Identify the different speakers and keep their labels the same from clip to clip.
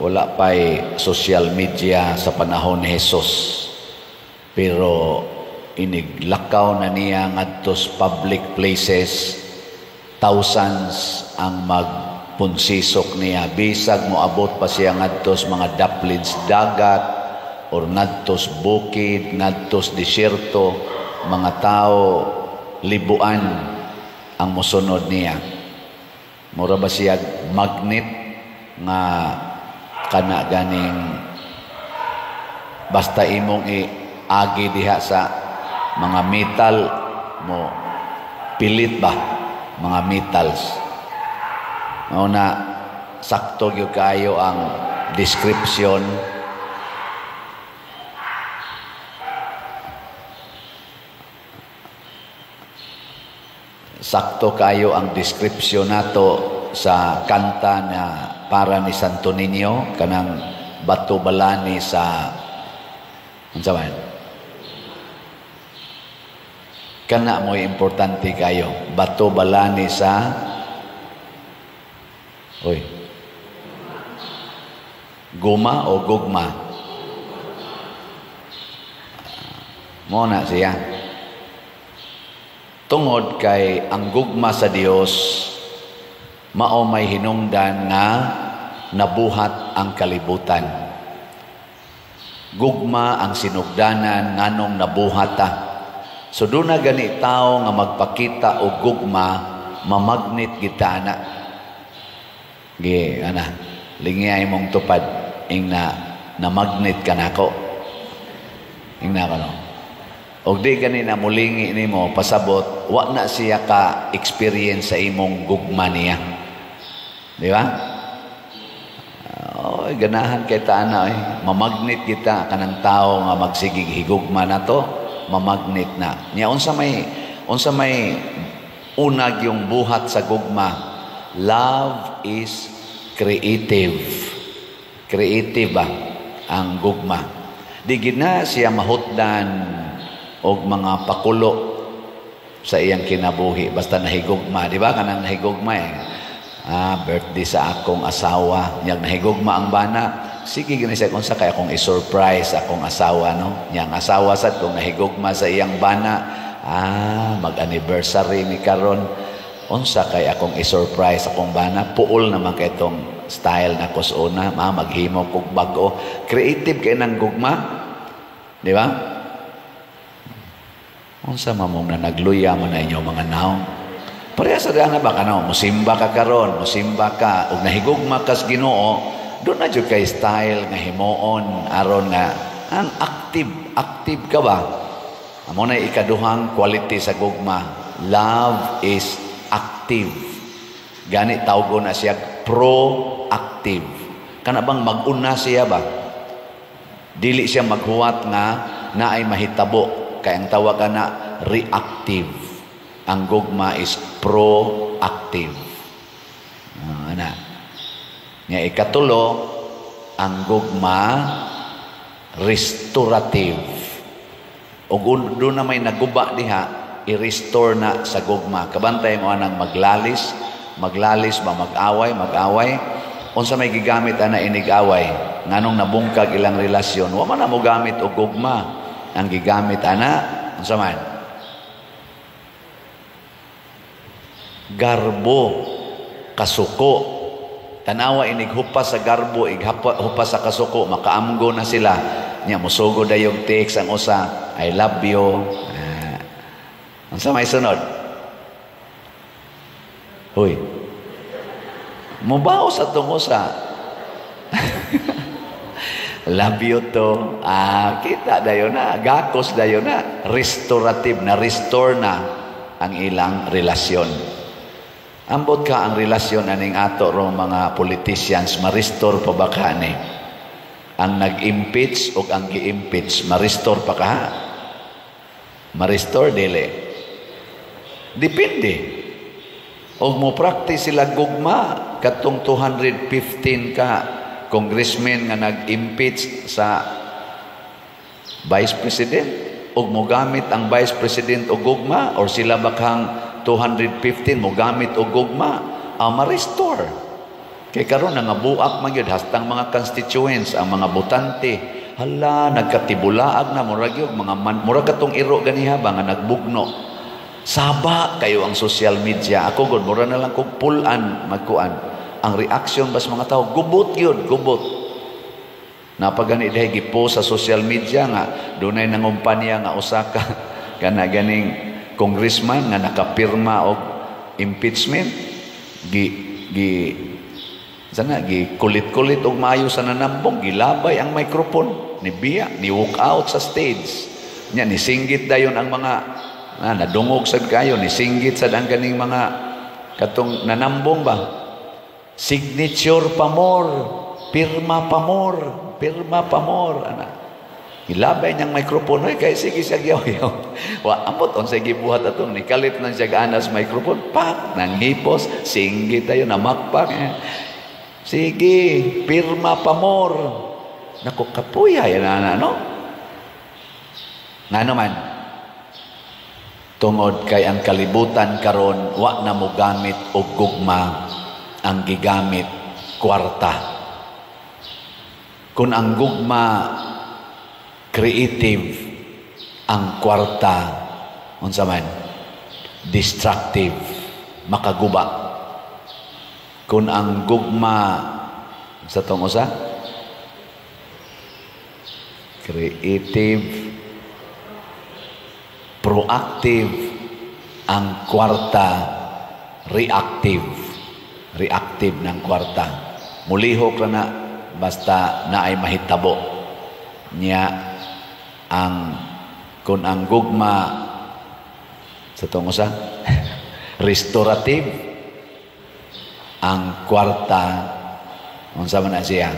Speaker 1: Wala pa'y social media sa panahon ni Jesus. Pero iniglakaw na niya ngadto sa public places. Thousands ang magpunsisok niya. Bisag mo abot pa siya ngadto sa mga daplins dagat or ngadto sa bukid, ngadto sa disyerto. Mga tao libuan ang musunod niya. Mura ba siya magnet nga kana ganing basta imong agi diha sa mga metal mo pilit ba mga metals. Una sakto gyud kayo ang description. Sakto kayo ang description nato sa kanta na para ni Santo Niño, kanang bato balani sa unsa man. Kana mo importante kayo, bato balani sa guma o gugma. Mo na siya. Tungod kay ang gugma sa Dios mao may hinungdan nga nabuhat ang kalibutan. Gugma ang sinugdanan nganong nabuhat ta. So doon na gani tao nga magpakita og gugma, mamagnet kita na. Gi ana, lingay mong tupad ing na magnet ka nako. Ing na kano. Og di gani na mulingi nimo pasabot, wa na siya ka experience sa imong gugma niya. Di ba? Ganahan kay taana mamagnet kita kanang tao nga magsigig higugma na to, mamagnet na. Nya unsa may unag yung buhat sa gugma. Love is creative. Creative ba ang gugma? Di gina siya mahutdan og mga pakulo sa iyang kinabuhi basta nahigugma, di ba? Kanang nahigugma birthday sa akong asawa, niyang nahigugma ang bana. Sige gani siya kung sa kaya akong i-surprise akong asawa, no? Niyang asawa sad kung nahigugma sa iyang bana, mag-anniversary ni karon, unsa kay akong i-surprise akong bana, puol naman kay itong style na kusuna, maghimo kog bag-o. Creative kay nang gugma, di ba? Unsa mamong na nagluya man na inyo mga naong. Parehas sa na ba ka no? Musimba ka karon, musimba ka, ug nahigugma kas Ginoo, doon na jud kay style nga himuon aron nga ang active ka ba? Amo na ikaduhang quality sa gugma. Love is active. Gani tawgo na siya proactive. Kana bang mag-una siya ba? Dili siya maghuwat nga naay mahitabo, kay ang tawag na reactive. Ang gugma is proactive. Ana. Nya ikatulo, ang gugma restorative. Og doon na may naguba diha, i-restore na sa gugma. Kabantay mo anang maglalis ba mag-away. Unsa may gigamit ana inig-away? Nganong nabungkag ilang relasyon, wa man na mo gamit og gugma. Ang gigamit ana unsa man? Garbo, kasuko. Tanawa inighupas sa garbo, ighupas sa kasuko, makaamgo na sila. Nya musugo dayong text ang usa, I love you. Unsa may sunod? Hoy. Mubaw sa tong usa. Love you to. Kita dayon na, gakos dayon na, restorative na, restore na ang ilang relasyon. Ambot ka ang relasyon aning ato ro mga politicians, ma-restore pa ba ka ni? Ang nag-impeach o ang gi-impeach, ma-restore pa ka? Ma-restore dili. Depende. O mo practice sila gugma katong 215 ka congressman nga nag-impeach sa vice president, o mo gamit ang vice president o gugma, or sila bakang 215 mo gamit o gugma, ma-restore. Kay karon nga buak man gyud hastang mga constituents ang mga botante. Hala, nagkatibulaag na murag yung mga murag katong iro ganiha ba nga nagbugno. Saba kayo ang social media. Ako gud mura na lang kog pulan magkuan. Ang reaction bas mga tao gubot yun, gubot. Napagani dihay gipost sa social media nga dunay nangumpanya nga usa ka kana ganing congressman nga nakapirma og impeachment sana kulit-kulit og maayo sa nanambong gilabay ang microphone ni biya ni walk out sa stage nya ni singgit dayon ang mga nadungog sad kayo ni singgit sad ang ganing mga katong nanambong ba signature pa more pirma pa more ana ilabay niyang microphone ay kay sige siya yaw wa ambot on sa gibuhat atong ni kalit nang siya anas microphone pak nang hipos singgit tayo na makpak sige pirma pa more nako kapuya yan ana no ngano man tungod kay ang kalibutan karon wa na mo gamit og gugma ang gigamit kwarta kung ang gugma creative ang kwarta unsa man destructive makaguba kung ang gugma sa tong usa creative proactive ang kwarta reactive ng kwarta mulihok ra na basta na ay mahitabo niya ang kung ang gugma sa tong usa restorative ang kwarta unsa man na siya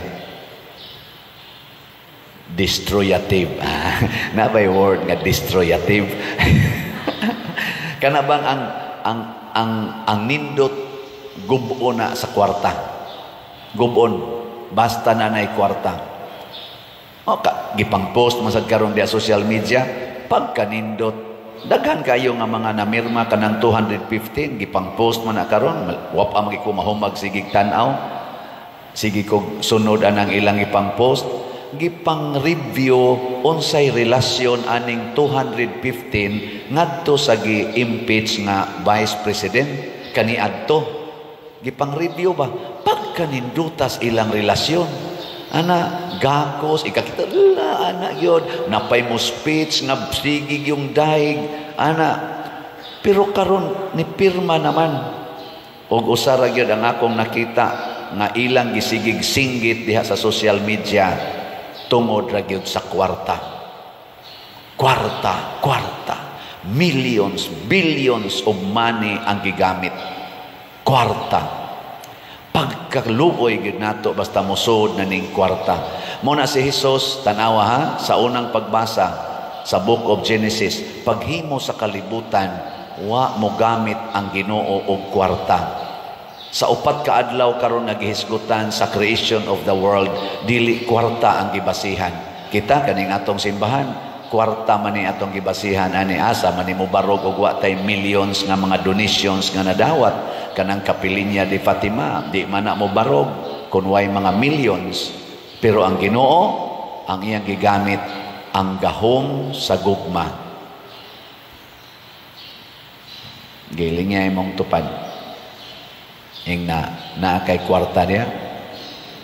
Speaker 1: destroyative na by word nga destroyative kana bang ang nindot gubon na sa kwarta gubon basta na nay kwarta gipang post masad karon dia social media pagkanindot daghan kayo nga mga namirma kanang 215 gipang post man na karon wa pa magi ko mahumag sige tan-aw sige kog sunod anang ilang ipang post gipang review unsay relasyon aning 215 ngadto sa gi-impeach nga vice president kaniadto gipang review ba pagkanindutas ilang relasyon ana gakos ikakita ana yun napay mo speech nga sigig yung daig ana pero karon ni pirma naman og usara gyud ang akong nakita nga ilang gisigig singgit diha sa social media tungod ra gyud sa kwarta millions billions of money ang gigamit kwarta pagkaluoy gid nato basta mosud na ning kwarta mo na si Hesus tanawa ha sa unang pagbasa sa book of Genesis paghimo sa kalibutan wa mo gamit ang Ginoo og kwarta sa upat ka adlaw karon nagihisgutan sa creation of the world dili kwarta ang gibasihan kita kaning atong simbahan kwarta man ni atong gibasihan ani asa man mo barog og wa tay millions nga mga donations nga nadawat kanang kapilinya di Fatima di man na mo barog kun way mga millions pero ang Ginoo ang iyang gigamit ang gahom sa gugma giling niya imong tupad ing na kay kwarta niya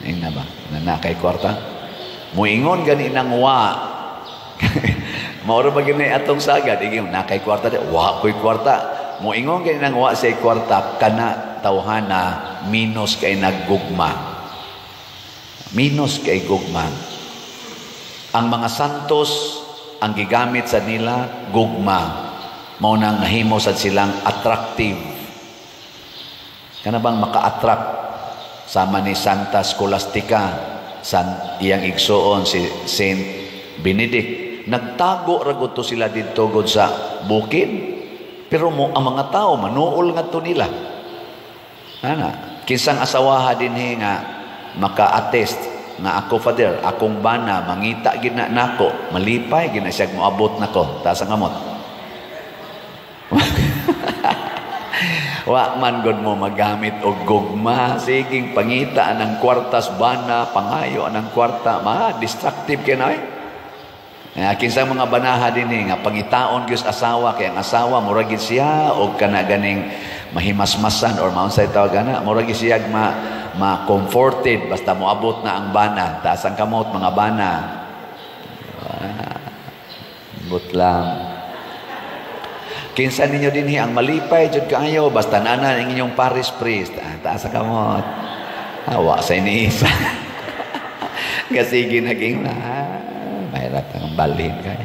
Speaker 1: ing na ba na kay kwarta muingon gani nang wa mauro ba gini atong sagad iging na kay kwarta di wa koy kwarta moingon kay nang wa say kwarta kana tawhana minus kay naggugma ang mga santos ang gigamit sa nila gugma mao nang nahimo sad silang attractive kana bang maka-attract sama ni Santa Scholastica iyang igsuon si Saint Benedict nagtago ragot to sila dito god sa bukid pero mo ang mga tao manuol ngadto nila ana kinsang asawaha dinhi nga maka-attest na ako father akong bana mangita gid na nako malipay gid na siya moabot nako ta sa ngamot Wa man gud mo magamit og gugma, siging pangita ng kwartas bana, pangayo ng kwarta, destructive kay na kinsa mga banaha dinhi nga pangitaon gyud asawa kay ang asawa murag gid siya og kana ganing mahimasmasan or maunsay tawag ana, murag gid siya ma-comforted basta moabot na ang bana. Taas ang kamot mga bana. Butlang. Kinsa ninyo dinhi ang malipay jud kaayo basta nana ang inyong parish priest. Taas ang kamot. Hawa sa iniisa. Kasi ginaging mahirap ang balhin kay.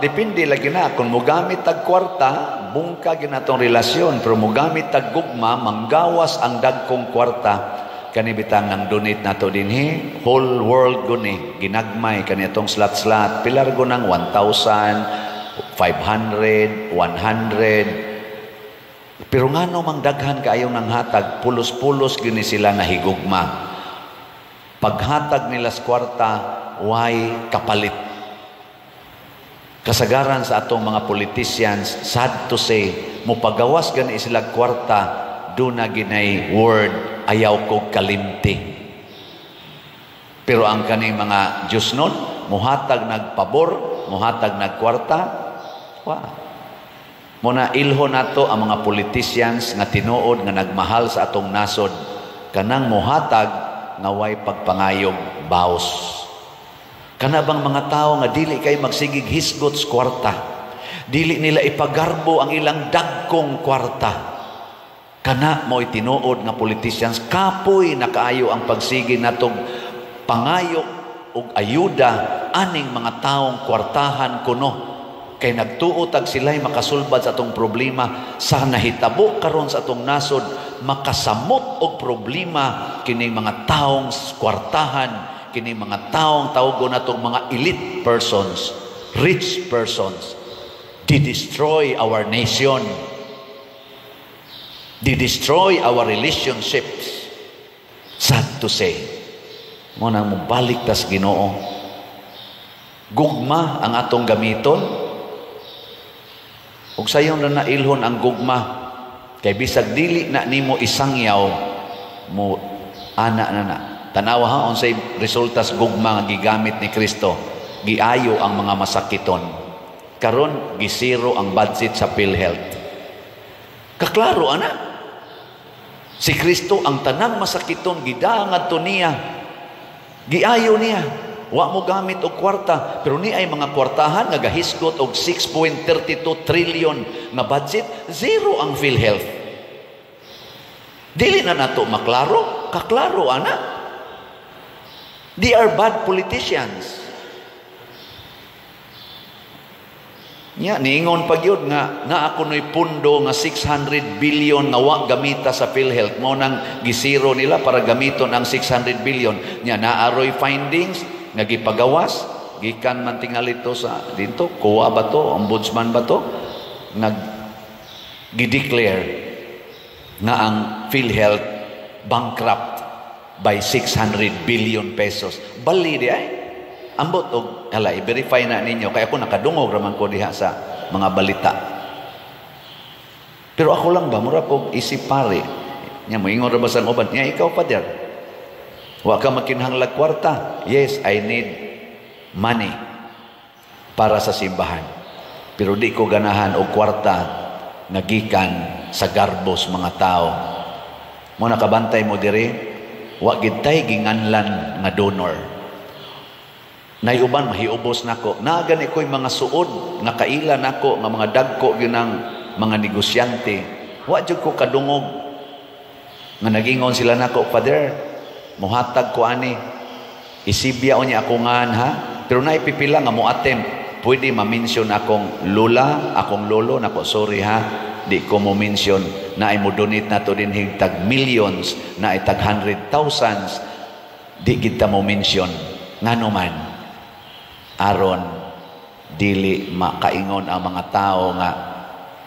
Speaker 1: Depende lagi na kung mogamit tag kwarta, bungka ginatong relasyon, pero mogamit tag gugma, manggawas ang dagkong kwarta. Kanibitang ang donate nato dinhi, whole world guni, ginagmay kanitong slat-slat, pilar gunang 1,000, 500, 100. Pero ngano mang daghan kaayo ng hatag, pulos-pulos gini sila nahigugma. Paghatag nila sa kwarta, why kapalit? Kasagaran sa atong mga politicians, sad to say, mupagawas gani sila kwarta, do na ginay word, ayaw ko kalimti. Pero ang kaning mga Diyos nun, muhatag nagpabor, muhatag nagkwarta, muna ilho nato ang mga politicians nga tinuod nga nagmahal sa atong nasod, kanang muhatag nga way pagpangayog baos. Kana bang mga tao nga dili kay magsigig hisgot sa kwarta, dili nila ipagarbo ang ilang dagkong kwarta. Kana mo'y tinuod nga politicians, kapoy na kaayo ang pagsigi natong pangayo ug ayuda aning mga taong kwartahan kuno. Kay nagtuotag sila'y makasulbad sa atong problema sa nahitabo karon sa atong nasod, makasamot og problema kining mga taong kwartahan, kining mga taong tawgon natong mga elite persons, rich persons. They destroy our nation. They destroy our relationships. Sad to say. Muna mo balik tas Ginoo. Gugma ang atong gamiton. Ug sayon na nailhon ang gugma. Kay bisag dili na nimo isangyaw mo ana na. Tanawa ha unsay resulta sa gugma nga gigamit ni Kristo. Giayo ang mga masakiton. Karon gisiro ang budget sa PhilHealth. Kaklaro ana. Si Kristo ang tanang masakiton gidangad to niya. Giayo niya. Wa mo gamit og kwarta, pero ni ay mga kwartahan nga gahisgot og 6.32 trillion nga budget, zero ang PhilHealth. Dili na nato maklaro, kaklaro ana. They are bad politicians. Nya niingon pa gyud nga ako noy pundo nga 600 billion nga wa gamita sa PhilHealth, mo nang gisiro nila para gamiton ang 600 billion. Nya naaroy findings nga gipagawas gikan man tingali to sa dito kuwa ba to, ombudsman ba to, nag gideclare nga ang PhilHealth bankrupt by 600 billion pesos. Bali di ay ambot og hala i-verify na ninyo kay ako nakadungog raman ko diha sa mga balita. Pero ako lang ba mura pog isip pare nya moingon ra ba sang uban nya ikaw Father, wa ka makinahanglag kwarta. Yes, I need money para sa simbahan, pero di ko ganahan og kwarta nga gikan sa garbos mga tao. Mo nakabantay mo diri, wa gid tay ginganlan nga donor. Nayuban mahiubos nako. Nagani ko'y mga suod nga kaila nako nga mga dagko gyud ng mga negosyante. Wa jud ko kadungog nga nagingon sila nako, Father, muhatag ko ani. Isibya niya ako ngan ha. Pero naipipila nga mo attempt. Pwede ma-mention akong lola, akong lolo nako, sorry ha. Di ko mo mention na ay mo donate nato din higtag millions, na ay tag 100,000. Di kita mo mention. Ngano man aron dili makaingon ang mga tao nga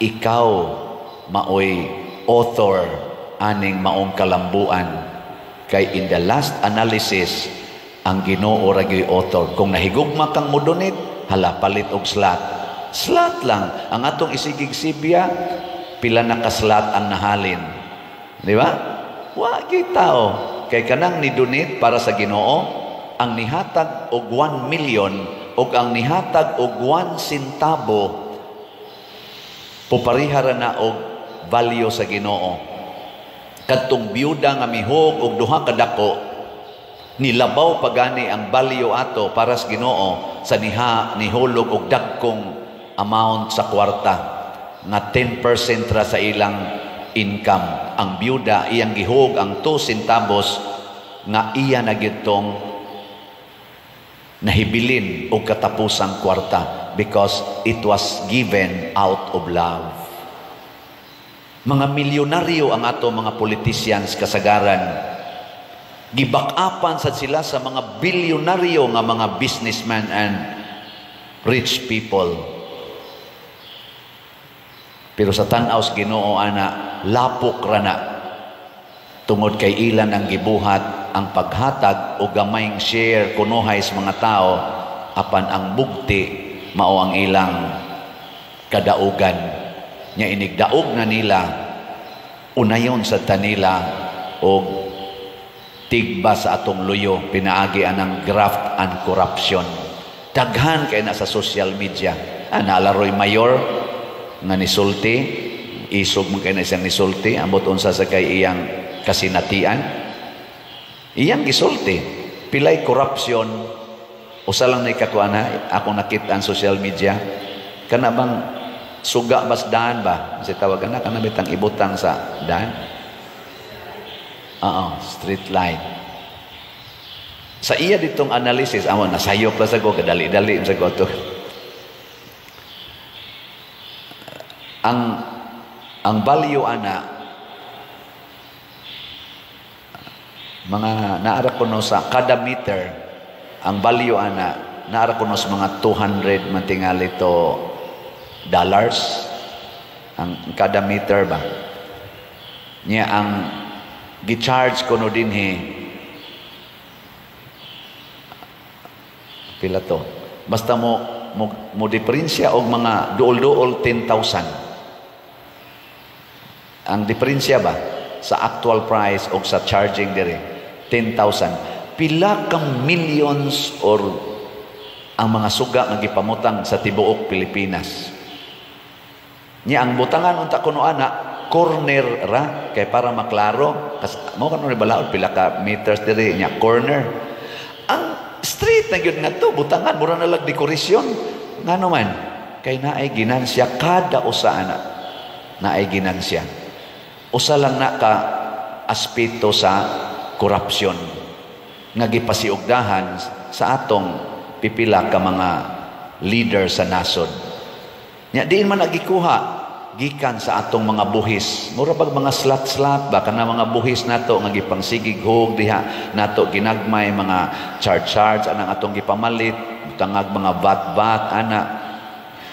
Speaker 1: ikaw maoy author aning maong kalambuan. Kay in the last analysis ang Ginoo ra gyud author. Kung nahigugma kang modonate, hala palit og slot. Slat lang. Ang atong isigig Sibya, pila na kaslat ang nahalin. Di ba? Wa gyud tao. Kay kanang ni-donate para sa Ginoo, ang nihatag og 1 million o ang nihatag og 1 centavo, puparihara na og value sa Ginoo. Kadtong biyuda nga mihog og duha ka dako, nilabaw pagani ang value ato para sa Ginoo sa nihulog og dagkong amount sa kwarta nga 10% ra sa ilang income. Ang biyuda iyang gihog ang 2 centavos nga iya na gitong nahibilin og katapusang kwarta because it was given out of love. Mga milyonaryo ang ato mga politicians kasagaran. Gibak-apan sad sila sa mga bilyonaryo nga mga businessmen and rich people. Pero sa tan-aw sa Ginoo ana, lapok ra na. Tungod kay ilan ang gibuhat ang paghatag o gamayng share kunuhay sa mga tao, apan ang bugti mao ang ilang kadaugan. Nya inigdaog na nila, unayon sa tanila o tigba sa atong luyo, pinaagi anang graft and corruption. Daghan kay na sa social media. Naalaroy mayor nga nisulti, isog mo kay na isang nisulti, ambot unsa sa kay iyang kasinatian. Iyang gisulti, pilay corruption, usa lang na ikatuana, akong nakita ang social media, kana bang suga bas daan ba? Kasi tawag na, kana bitang ibutang sa daan? Street light. Sa iya ditong analysis, nasayop lang sa ko, kadali-dali sa ko to. Ang value ana, mga naara ko no sa kada meter, ang value ana, naara ko no sa mga 200 mantingali to dollars, ang kada meter ba? Niya ang gi-charge ko no dinhi, pila to? Basta mo diferensya og mga duol-duol 10,000. Ang diferensya ba sa actual price o sa charging dire 10,000, pila kang millions or ang mga suga nga gipamutang sa tibuok Pilipinas. Nya ang butangan unta kuno ana corner ra kay para maklaro kas mo kanun balaod pila ka meters dire nya corner. Ang street na gyud ngadto butangan mura na lang dekorasyon ngano man kay naay ginansya kada usa ana, naay ginansya. Usa lang na ka aspeto sa corruption nga gipasiugdahan sa atong pipila ka mga leader sa nasod. Nya diin man nagikuha gikan sa atong mga buhis. Mura pag mga slat-slat ba kana mga buhis nato nga gipangsigig hog diha nato ginagmay mga charge anang atong gipamalit, tangag mga VAT ana.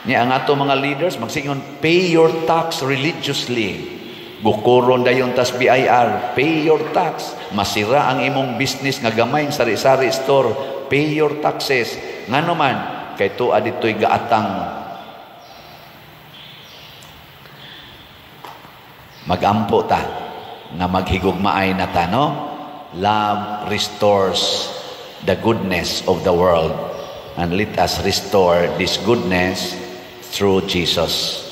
Speaker 1: Nya ang atong mga leaders magsingon pay your tax religiously. Gukuron dayon tas BIR, pay your tax. Masira ang imong business nga gamay sari-sari store, pay your taxes. Ngano man kay tuwa ditoy gaatang magampo ta nga maghigugmaay na ta, no? Love restores the goodness of the world, and let us restore this goodness through Jesus.